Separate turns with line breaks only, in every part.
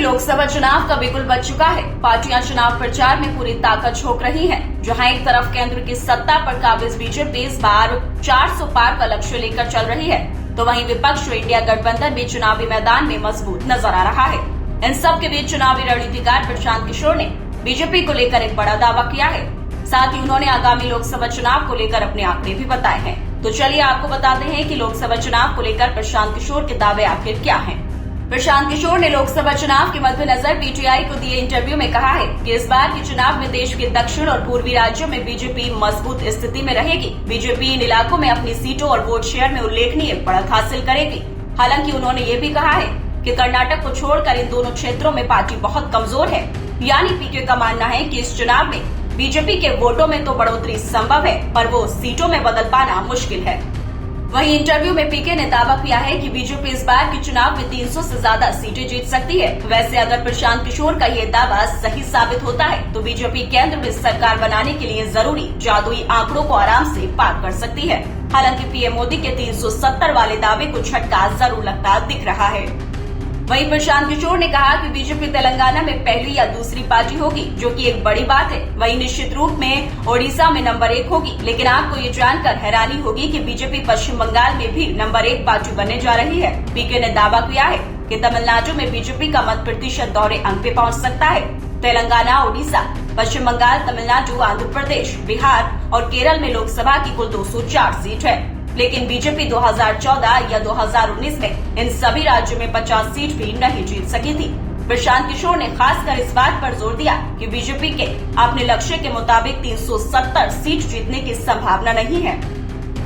लोकसभा चुनाव का बिगुल बज चुका है। पार्टियां चुनाव प्रचार में पूरी ताकत झोंक रही हैं। जहां एक तरफ केंद्र की सत्ता पर काबिज बीजेपी इस बार 400 पार का लक्ष्य लेकर चल रही है, तो वहीं विपक्ष इंडिया गठबंधन भी चुनावी मैदान में मजबूत नजर आ रहा है। इन सब के बीच चुनावी रणनीतिकार प्रशांत किशोर ने बीजेपी को लेकर एक बड़ा दावा किया है। साथ ही उन्होंने आगामी लोकसभा चुनाव को लेकर अपने आंकड़े भी बताए हैं। तो चलिए आपको बताते हैं कि लोकसभा चुनाव को लेकर प्रशांत किशोर के दावे आखिर क्या हैं। प्रशांत किशोर ने लोकसभा चुनाव के मद्देनजर पीटीआई को दिए इंटरव्यू में कहा है कि इस बार के चुनाव में देश के दक्षिण और पूर्वी राज्यों में बीजेपी मजबूत स्थिति में रहेगी। बीजेपी इन इलाकों में अपनी सीटों और वोट शेयर में उल्लेखनीय बढ़त हासिल करेगी। हालांकि उन्होंने ये भी कहा है कि कर्नाटक को छोड़कर इन दोनों क्षेत्रों में पार्टी बहुत कमजोर है। यानी पीके का मानना है कि इस चुनाव में बीजेपी के वोटों में तो बढ़ोतरी संभव है, पर वो सीटों में बदल पाना मुश्किल है। वहीं इंटरव्यू में पीके ने दावा किया है कि बीजेपी इस बार के चुनाव में 300 से ज्यादा सीटें जीत सकती है। वैसे अगर प्रशांत किशोर का ये दावा सही साबित होता है तो बीजेपी केंद्र में सरकार बनाने के लिए जरूरी जादुई आंकड़ों को आराम से पार कर सकती है। हालांकि पीएम मोदी के 370 वाले दावे को झटका जरूर लगता दिख रहा है। वहीं प्रशांत किशोर ने कहा कि बीजेपी तेलंगाना में पहली या दूसरी पार्टी होगी, जो कि एक बड़ी बात है। वहीं निश्चित रूप में ओडिशा में नंबर 1 होगी। लेकिन आपको ये जानकर हैरानी होगी कि बीजेपी पश्चिम बंगाल में भी नंबर 1 पार्टी बनने जा रही है। पीके ने दावा किया है कि तमिलनाडु में बीजेपी का मत प्रतिशत दोहरे अंक पे पहुंच सकता है। तेलंगाना, ओडिशा, पश्चिम बंगाल, तमिलनाडु, आंध्र प्रदेश, बिहार और केरल में लोकसभा की कुल 204 सीट है। लेकिन बीजेपी 2014 या 2019 में इन सभी राज्यों में 50 सीट भी नहीं जीत सकी थी। प्रशांत किशोर ने खासकर इस बात पर जोर दिया कि बीजेपी के अपने लक्ष्य के मुताबिक 370 सीट जीतने की संभावना नहीं है।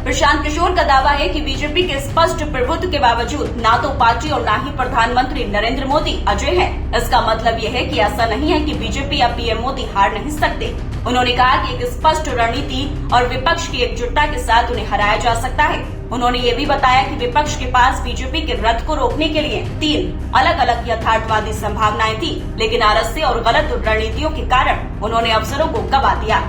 प्रशांत किशोर का दावा है कि बीजेपी के स्पष्ट प्रभुत्व के बावजूद ना तो पार्टी और ना ही प्रधानमंत्री नरेंद्र मोदी अजय हैं। इसका मतलब यह है कि ऐसा नहीं है कि बीजेपी या पीएम मोदी हार नहीं सकते। उन्होंने कहा कि एक स्पष्ट रणनीति और विपक्ष की एकजुटता के साथ उन्हें हराया जा सकता है। उन्होंने ये भी बताया कि विपक्ष के पास बीजेपी के रथ को रोकने के लिए 3 अलग अलग यथार्थवादी संभावनाएं थी, लेकिन आलस्य और गलत रणनीतियों के कारण उन्होंने अवसरों को गंवा दिया।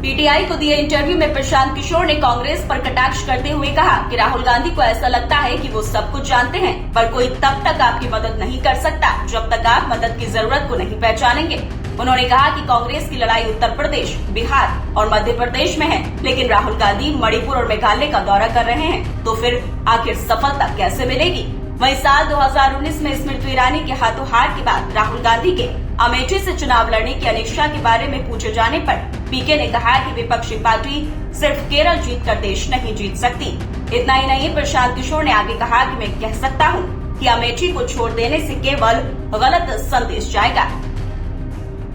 पीटीआई को दिए इंटरव्यू में प्रशांत किशोर ने कांग्रेस पर कटाक्ष करते हुए कहा कि राहुल गांधी को ऐसा लगता है कि वो सब कुछ जानते हैं, पर कोई तब तक आपकी मदद नहीं कर सकता जब तक आप मदद की जरूरत को नहीं पहचानेंगे। उन्होंने कहा कि कांग्रेस की लड़ाई उत्तर प्रदेश, बिहार और मध्य प्रदेश में है, लेकिन राहुल गांधी मणिपुर और मेघालय का दौरा कर रहे हैं, तो फिर आखिर सफलता कैसे मिलेगी। वहीं साल 2019 में स्मृति ईरानी के हाथों हार के बाद राहुल गांधी के अमेठी से चुनाव लड़ने की अनिच्छा के बारे में पूछे जाने पर पीके ने कहा कि विपक्षी पार्टी सिर्फ केरल जीतकर देश नहीं जीत सकती। इतना ही नहीं, प्रशांत किशोर ने आगे कहा कि मैं कह सकता हूं कि अमेठी को छोड़ देने से केवल गलत संदेश जाएगा।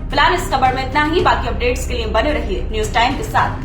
फिलहाल इस खबर में इतना ही। बाकी अपडेट्स के लिए बने रहिए न्यूज टाइम के साथ।